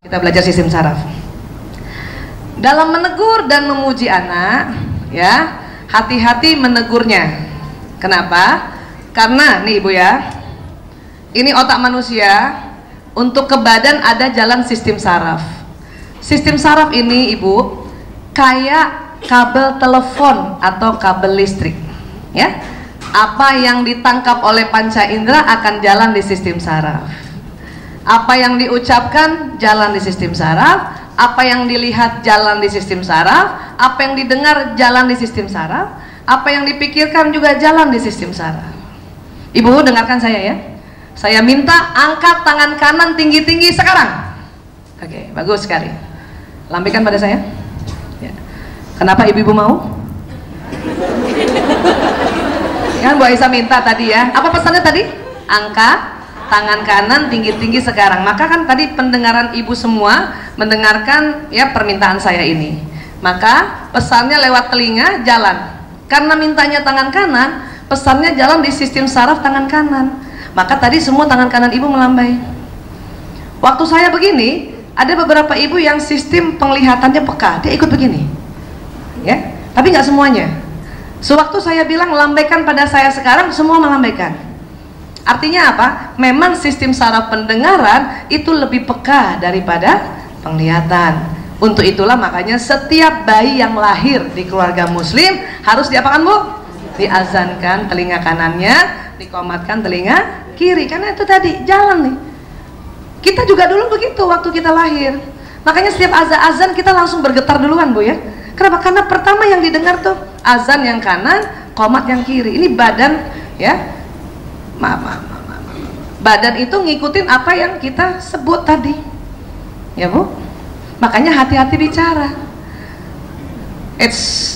Kita belajar sistem saraf. Dalam menegur dan memuji anak, ya, hati-hati menegurnya. Kenapa? Karena nih Ibu ya, ini otak manusia, untuk ke badan ada jalan sistem saraf. Sistem saraf ini Ibu kayak kabel telepon atau kabel listrik, ya. Apa yang ditangkap oleh panca indera akan jalan di sistem saraf. Apa yang diucapkan jalan di sistem saraf, apa yang dilihat jalan di sistem saraf, apa yang didengar jalan di sistem saraf, apa yang dipikirkan juga jalan di sistem saraf. Ibu dengarkan saya ya. Saya minta angkat tangan kanan tinggi-tinggi sekarang. Oke, bagus sekali. Lambaikan pada saya. Ya. Kenapa ibu-ibu mau? Kan Bu Aisyah minta tadi ya. Apa pesannya tadi? Angkat tangan kanan tinggi-tinggi sekarang. Maka kan tadi pendengaran ibu semua mendengarkan ya permintaan saya ini. Maka pesannya lewat telinga jalan. Karena mintanya tangan kanan, pesannya jalan di sistem saraf tangan kanan. Maka tadi semua tangan kanan ibu melambai. Waktu saya begini, ada beberapa ibu yang sistem penglihatannya peka, dia ikut begini. Ya, tapi nggak semuanya. Sewaktu saya bilang lambaikan pada saya sekarang, semua melambaikan. Artinya apa? Memang sistem saraf pendengaran itu lebih peka daripada penglihatan. Untuk itulah makanya setiap bayi yang lahir di keluarga muslim harus diapakan Bu? Diazankan telinga kanannya, dikomatkan telinga kiri. Karena itu tadi jalan nih. Kita juga dulu begitu waktu kita lahir. Makanya setiap azan kita langsung bergetar duluan Bu ya. Kenapa? Karena pertama yang didengar tuh azan yang kanan, qomat yang kiri. Ini badan ya. Badan itu ngikutin apa yang kita sebut tadi ya Bu. Makanya hati-hati bicara.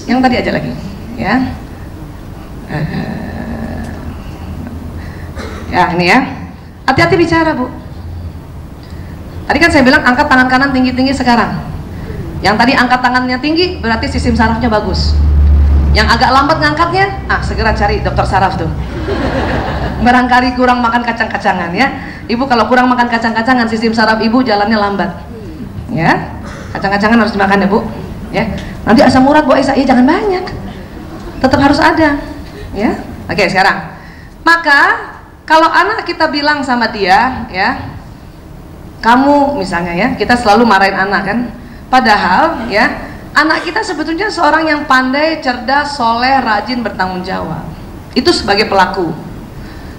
Yang tadi aja lagi ya. Ya ini ya, hati-hati bicara Bu. Tadi kan saya bilang angkat tangan kanan tinggi-tinggi sekarang. Yang tadi angkat tangannya tinggi berarti sistem sarafnya bagus. Yang agak lambat ngangkatnya, segera cari dokter saraf tuh. Barangkali kurang makan kacang-kacangan ya. Ibu kalau kurang makan kacang-kacangan, sistem saraf ibu jalannya lambat. Ya, kacang-kacangan harus dimakan ya Bu. Ya, nanti asam urat Bu Aisyah, jangan banyak. Tetap harus ada. Ya, oke sekarang. Maka kalau anak kita bilang sama dia, ya, kamu misalnya ya, kita selalu marahin anak kan. Padahal ya, anak kita sebetulnya seorang yang pandai, cerdas, soleh, rajin, bertanggung jawab. Itu sebagai pelaku.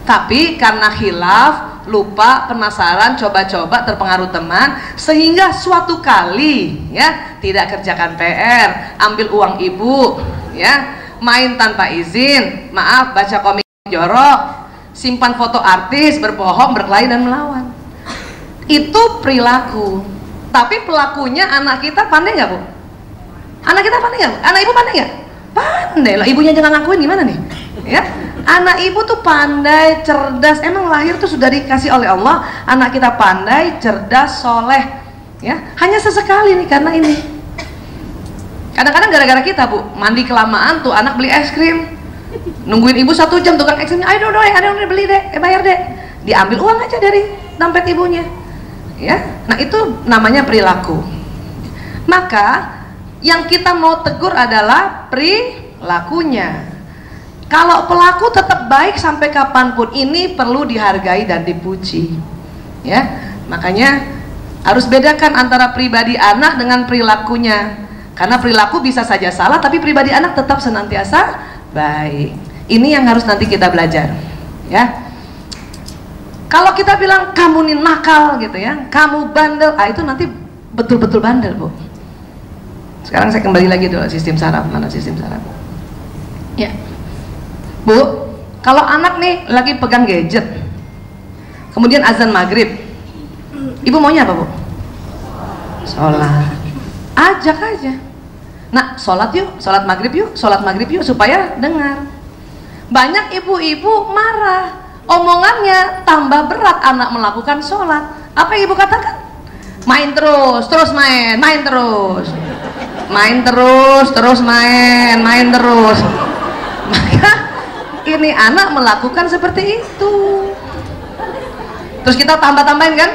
Tapi karena khilaf, lupa, penasaran, coba-coba, terpengaruh teman, sehingga suatu kali ya tidak kerjakan PR, ambil uang ibu, ya, main tanpa izin, maaf, baca komik jorok, simpan foto artis, berbohong, berkelahi dan melawan. Itu perilaku. Tapi pelakunya anak kita pandai nggak Bu? Anak kita pandai nggak? Anak ibu pandai nggak? Pandai lah, ibunya jangan ngakuin gimana nih? Ya, anak ibu tuh pandai, cerdas. Emang lahir tuh sudah dikasih oleh Allah. Anak kita pandai, cerdas, soleh. Ya, hanya sesekali nih karena ini. Kadang-kadang gara-gara kita Bu, mandi kelamaan tuh anak beli es krim, nungguin ibu 1 jam tukang es krimnya. Ayo doi, ada yang beli deh, bayar deh. Diambil uang aja dari dompet ibunya. Ya, nah itu namanya perilaku. Maka yang kita mau tegur adalah perilakunya. Kalau pelaku tetap baik sampai kapanpun, ini perlu dihargai dan dipuji. Ya, makanya harus bedakan antara pribadi anak dengan perilakunya. Karena perilaku bisa saja salah, tapi pribadi anak tetap senantiasa baik. Ini yang harus nanti kita belajar. Ya. Kalau kita bilang kamu nih nakal gitu ya, kamu bandel, itu nanti betul-betul bandel Bu. Sekarang saya kembali lagi dulu sistem saraf, mana sistem saraf? Ya, Bu, kalau anak nih lagi pegang gadget, kemudian azan maghrib, ibu maunya apa Bu? Sholat. Ajak aja. Nah, sholat yuk, sholat maghrib yuk, supaya dengar. Banyak ibu-ibu marah. Omongannya tambah berat anak melakukan sholat. Apa yang ibu katakan? Main terus main, main terus main terus. Maka ini anak melakukan seperti itu. Terus kita tambah-tambahin kan,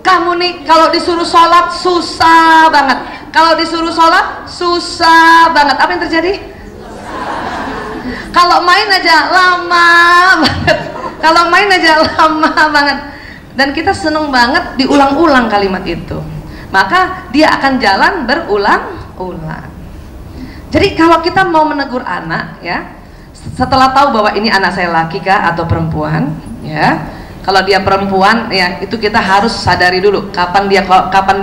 Kamu nih kalau disuruh sholat susah banget, kalau disuruh sholat susah banget. Apa yang terjadi? Kalau main aja lama banget, kalau main aja lama banget. Dan kita seneng banget diulang-ulang kalimat itu, maka dia akan jalan berulang-ulang. Jadi kalau kita mau menegur anak, ya, setelah tahu bahwa ini anak saya laki kah atau perempuan, ya, kalau dia perempuan, ya, itu kita harus sadari dulu kapan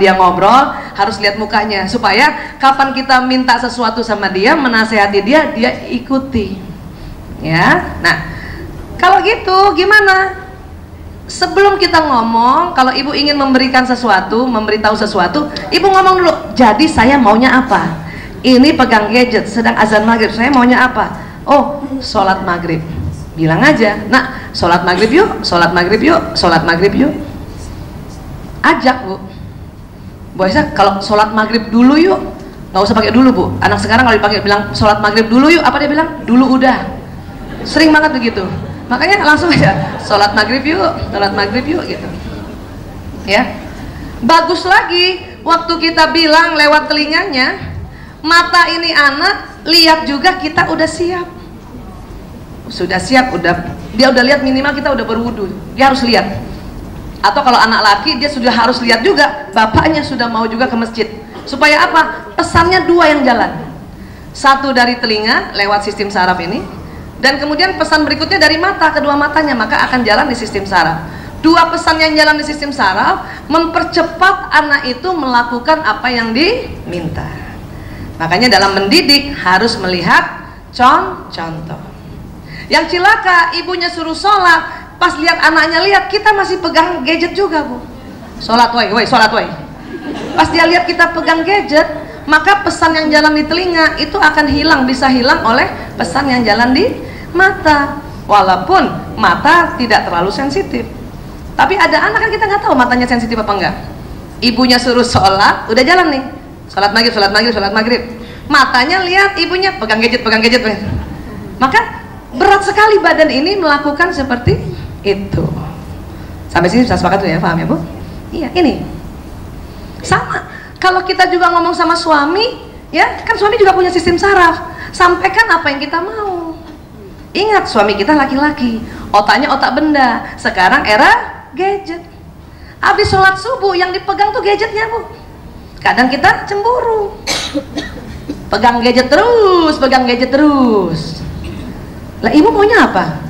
dia ngobrol, harus lihat mukanya, supaya kapan kita minta sesuatu sama dia, menasehati dia ikuti, ya. Nah, kalau gitu gimana? Sebelum kita ngomong, kalau ibu ingin memberikan sesuatu, memberitahu sesuatu, ibu ngomong dulu, jadi saya maunya apa? Ini pegang gadget, sedang azan maghrib, saya maunya apa? Oh, sholat maghrib. Bilang aja, nak, sholat maghrib yuk, sholat maghrib yuk, sholat maghrib yuk. Ajak, Bu. Bu Aisyah, kalau sholat maghrib dulu yuk, nggak usah pakai dulu, Bu. Anak sekarang kalau dipakai bilang sholat maghrib dulu yuk, apa dia bilang? Dulu udah. Sering banget begitu. Makanya langsung aja sholat maghrib yuk, sholat maghrib yuk, gitu, ya. Bagus lagi waktu kita bilang lewat telinganya, mata ini anak lihat juga kita udah siap, sudah siap, dia udah lihat, minimal kita udah berwudu, dia harus lihat. Atau kalau anak laki, dia sudah harus lihat juga bapaknya sudah mau juga ke masjid. Supaya apa? Pesannya dua yang jalan, satu dari telinga lewat sistem saraf ini, dan kemudian pesan berikutnya dari mata, kedua matanya, maka akan jalan di sistem saraf. Dua pesan yang jalan di sistem saraf mempercepat anak itu melakukan apa yang diminta. Makanya dalam mendidik harus melihat contoh. Yang cilaka, ibunya suruh sholat, pas lihat anaknya lihat, kita masih pegang gadget juga, Bu. Sholat woi, sholat woi. Pas dia lihat kita pegang gadget, maka pesan yang jalan di telinga itu akan hilang, bisa hilang oleh pesan yang jalan di mata. Walaupun mata tidak terlalu sensitif, tapi ada anak kan kita nggak tahu matanya sensitif apa enggak. Ibunya suruh sholat, udah jalan nih, sholat maghrib, sholat maghrib, sholat maghrib. Matanya lihat ibunya pegang gadget, maka berat sekali badan ini melakukan seperti itu. Sampai sini bisa sepakat tuh ya, paham ya, Bu? Iya, ini sama. Kalau kita juga ngomong sama suami, ya kan suami juga punya sistem saraf. Sampaikan apa yang kita mau. Ingat, suami kita laki-laki, otaknya otak benda. Sekarang era gadget. Habis sholat subuh yang dipegang tuh gadgetnya, Bu. Kadang kita cemburu, pegang gadget terus, Lah ibu maunya apa?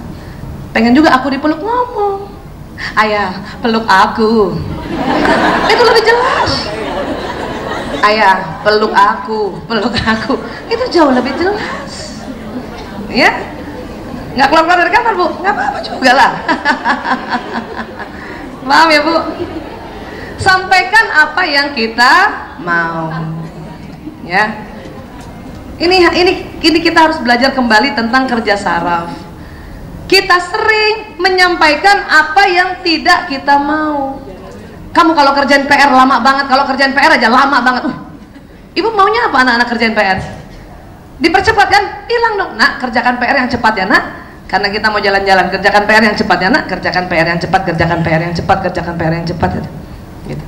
Pengen juga aku dipeluk, ngomong, ayah peluk aku. Itu lebih jelas. Ayah peluk aku, itu jauh lebih jelas, ya. Nggak keluar dari kamar, Bu, nggak apa-apa juga lah. Paham ya, Bu? Sampaikan apa yang kita mau, ya. Ini kita harus belajar kembali tentang kerja saraf. Kita sering menyampaikan apa yang tidak kita mau. Kamu kalau kerjaan PR lama banget, kalau kerjaan PR aja lama banget. Ibu maunya apa anak-anak kerjaan PR? Dipercepat kan? Bilang dong, nak, kerjakan PR yang cepat ya, nak. Karena kita mau jalan-jalan, kerjakan PR yang cepat ya, nak. Kerjakan PR yang cepat, kerjakan PR yang cepat, kerjakan PR yang cepat. Gitu.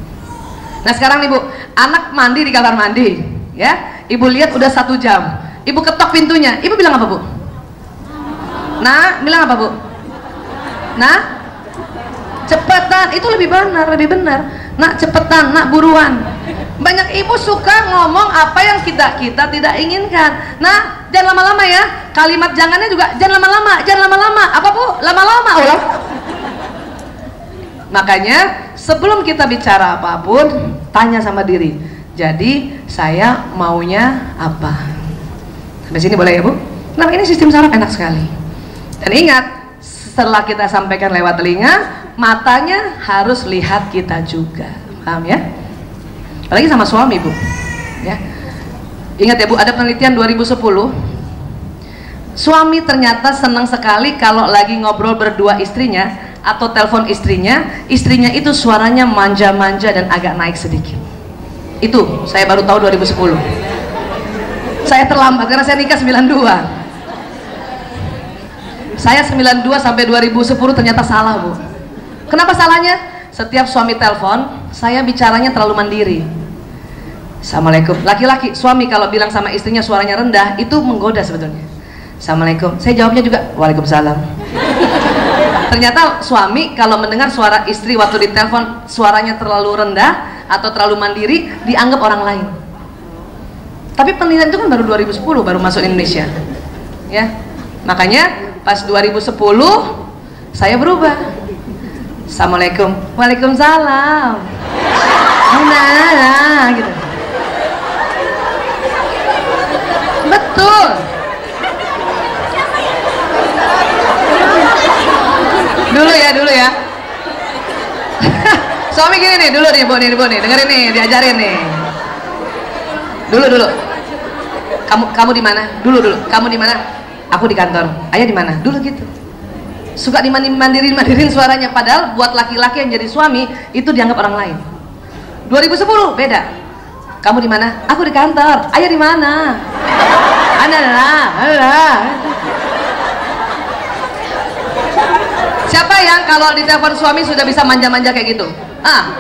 Nah sekarang nih, Bu, anak mandi di kamar mandi, ya. Ibu lihat udah 1 jam. Ibu ketok pintunya. Ibu bilang apa, Bu? Nah, bilang apa, Bu? Nah, cepetan, itu lebih benar. Nak, cepetan, nak, buruan. Banyak ibu suka ngomong apa yang kita tidak inginkan. Nah, jangan lama-lama ya. Kalimat jangannya juga jangan lama-lama. Apa, Bu? Lama-lama. Oh, makanya sebelum kita bicara apapun, tanya sama diri. Jadi saya maunya apa? Sampai sini boleh ya, Bu? Nah, ini sistem saraf enak sekali. Dan ingat, setelah kita sampaikan lewat telinga, matanya harus lihat kita juga. Paham ya? Apalagi sama suami, Bu, ya. Ingat ya, Bu, ada penelitian 2010. Suami ternyata senang sekali kalau lagi ngobrol berdua istrinya atau telepon istrinya itu suaranya manja-manja dan agak naik sedikit. Itu saya baru tahu 2010. Saya terlambat karena saya nikah 92. Saya 92 sampai 2010 ternyata salah, Bu. Kenapa salahnya? Setiap suami telepon, saya bicaranya terlalu mandiri. Assalamualaikum. Laki-laki, suami kalau bilang sama istrinya suaranya rendah, itu menggoda sebetulnya. Assalamualaikum. Saya jawabnya juga Waalaikumsalam. Ternyata suami kalau mendengar suara istri waktu ditelepon suaranya terlalu rendah atau terlalu mandiri, dianggap orang lain. Tapi penelitian itu kan baru 2010 baru masuk Indonesia. Ya. Makanya pas 2010 saya berubah. Assalamualaikum. Waalaikumsalam. Nah, gitu. Betul. Dulu ya. Suami gini nih, dulu nih, Bu nih, dengerin nih, diajarin nih. Dulu. Kamu di mana? Dulu. Kamu di mana? Aku di kantor. Ayah di mana? Dulu gitu. Suka dimandirin suaranya, padahal buat laki-laki yang jadi suami itu dianggap orang lain. 2010 beda. Kamu di mana? Aku di kantor. Ayah di mana? Alah. Siapa yang kalau ditelepon suami sudah bisa manja-manja kayak gitu?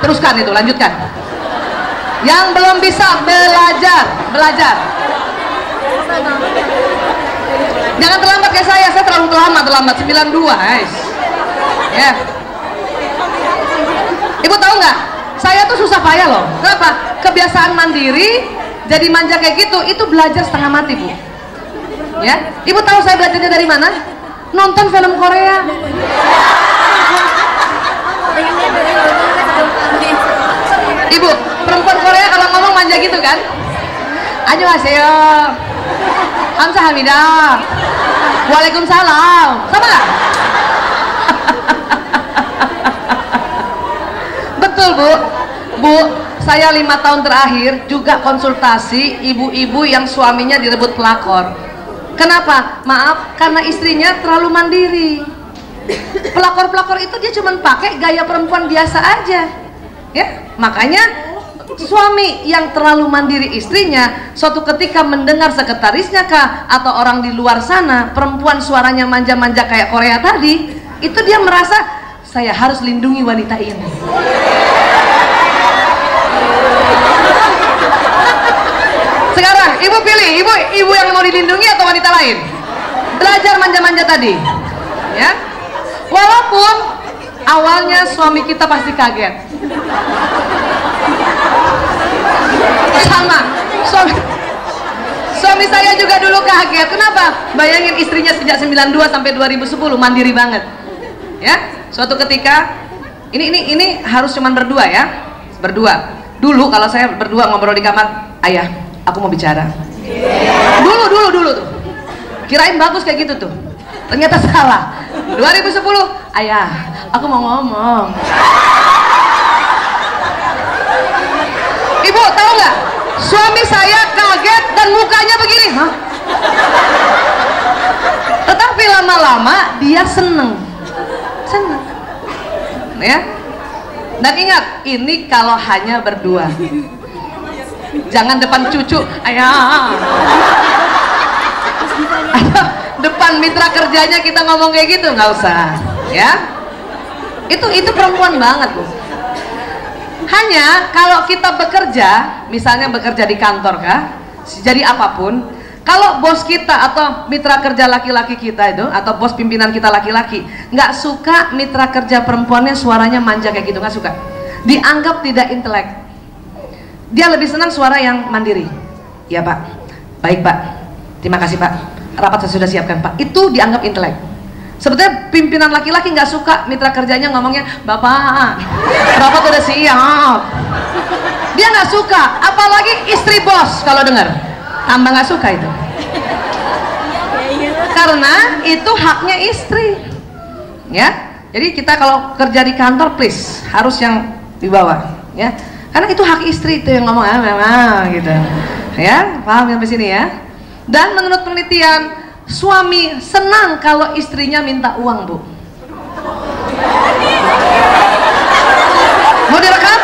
Teruskan itu, lanjutkan. Yang belum bisa belajar. Jangan terlambat kayak saya terlalu terlambat 92, guys. Ya. Ibu tahu nggak? Saya tuh susah payah loh. Kenapa? Kebiasaan mandiri, jadi manja kayak gitu, itu belajar setengah mati, Bu. Ya. Ibu tahu saya belajarnya dari mana? Nonton film Korea. Ibu, perempuan Korea kalau ngomong manja gitu kan? Annyeonghaseyo, Hamsahamnida, Waalaikumsalam, sama nggak? Betul, Bu, saya 5 tahun terakhir juga konsultasi ibu-ibu yang suaminya direbut pelakor. Kenapa? Maaf, karena istrinya terlalu mandiri. Pelakor-pelakor itu dia cuma pakai gaya perempuan biasa aja, ya. Makanya suami yang terlalu mandiri istrinya, suatu ketika mendengar sekretarisnya kah atau orang di luar sana perempuan suaranya manja-manja kayak Korea tadi, itu dia merasa saya harus lindungi wanita ini. Sekarang ibu pilih, ibu yang mau dilindungi atau wanita lain? Belajar manja-manja tadi, ya. Walaupun awalnya suami kita pasti kaget. Sama, suami saya juga dulu kaget. Kenapa? Bayangin istrinya sejak 92 sampai 2010 mandiri banget. Ya, suatu ketika ini harus cuman berdua ya, berdua. Dulu kalau saya berdua ngobrol di kamar, ayah, aku mau bicara. Dulu tuh, kirain bagus kayak gitu tuh. Ternyata salah. 2010, ayah, aku mau ngomong. Ibu tahu nggak? Suami saya kaget dan mukanya begini, hah? Tetapi lama-lama dia seneng, ya. Dan ingat, ini kalau hanya berdua. Jangan depan cucu, ayah. Depan mitra kerjanya kita ngomong kayak gitu, nggak usah, ya. Itu perempuan banget, Bu. Hanya kalau kita bekerja, misalnya bekerja di kantor kah, jadi apapun, kalau bos kita atau mitra kerja laki-laki kita itu, atau bos pimpinan kita laki-laki, nggak suka mitra kerja perempuannya suaranya manja kayak gitu, nggak suka. Dianggap tidak intelek. Dia lebih senang suara yang mandiri. Ya Pak, baik Pak, terima kasih Pak. Rapat saya sudah siapkan Pak. Itu dianggap intelek. Sebetulnya pimpinan laki-laki nggak suka mitra kerjanya ngomongnya Bapak, rapat udah siap. Dia nggak suka, apalagi istri bos kalau dengar, tambah nggak suka itu. Karena itu haknya istri, ya. Jadi kita kalau kerja di kantor, please harus yang di bawah, ya. Karena itu hak istri itu yang ngomong, gitu, ya. Paham sampai sini ya? Dan menurut penelitian, suami senang kalau istrinya minta uang, Bu. Mau direkam?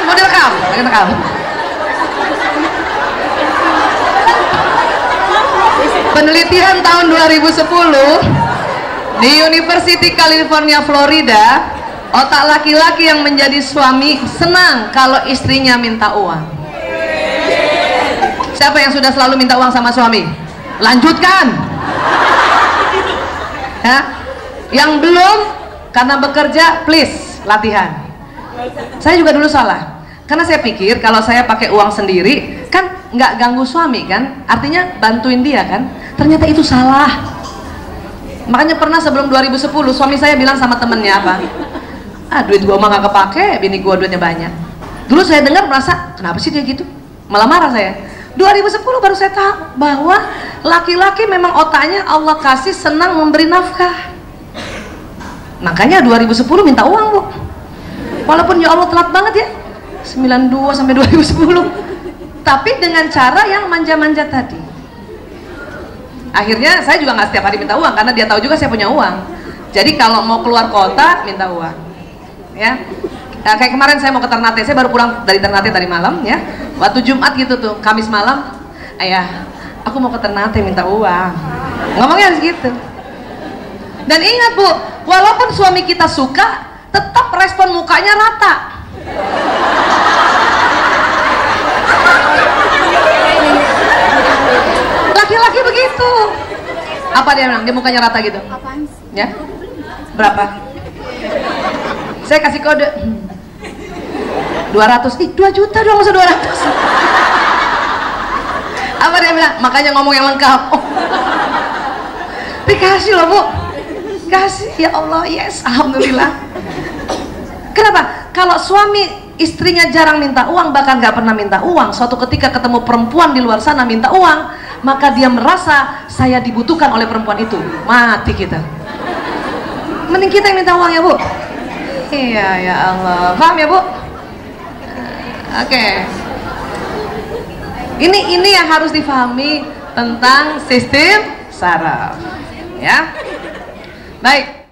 Penelitian tahun 2010 di University California Florida, Otak laki-laki yang menjadi suami senang kalau istrinya minta uang. Siapa yang sudah selalu minta uang sama suami? Lanjutkan. Ya. Yang belum, karena bekerja, please latihan. Saya juga dulu salah, karena saya pikir kalau saya pakai uang sendiri kan nggak ganggu suami kan, artinya bantuin dia kan. Ternyata itu salah. Makanya pernah sebelum 2010 suami saya bilang sama temennya apa, duit gua mah nggak kepake, bini gua duitnya banyak. Dulu saya dengar merasa kenapa sih dia gitu, malah marah saya. 2010 baru saya tahu bahwa laki-laki memang otaknya Allah kasih senang memberi nafkah. Makanya 2010 minta uang, Bu. Walaupun ya Allah telat banget ya, 92 sampai 2010, tapi dengan cara yang manja-manja tadi. Akhirnya saya juga nggak setiap hari minta uang, karena dia tahu juga saya punya uang. Jadi kalau mau keluar kota minta uang, ya. Nah, kayak kemarin saya mau ke Ternate, saya baru pulang dari Ternate tadi malam, ya. Waktu Jumat gitu tuh, Kamis malam, ayah, aku mau ke Ternate minta uang. Ngomongnya harus gitu. Dan ingat, Bu, walaupun suami kita suka, tetap respon mukanya rata. Laki-laki begitu. Apa dia bilang? Dia mukanya rata gitu. Ya? Berapa? Saya kasih kode 200. 2 juta dong, masa 200. Apa dia bilang? Makanya ngomong yang lengkap. Oh. Dikasih loh, Bu. Kasih, ya Allah, yes, alhamdulillah. Kenapa? Kalau suami istrinya jarang minta uang, bahkan gak pernah minta uang, suatu ketika ketemu perempuan di luar sana minta uang, maka dia merasa saya dibutuhkan oleh perempuan itu. Mati kita. Mending kita yang minta uang ya, Bu. Iya, ya Allah. Paham ya, Bu? Oke. Ini yang harus difahami tentang sistem saraf. Ya. Baik.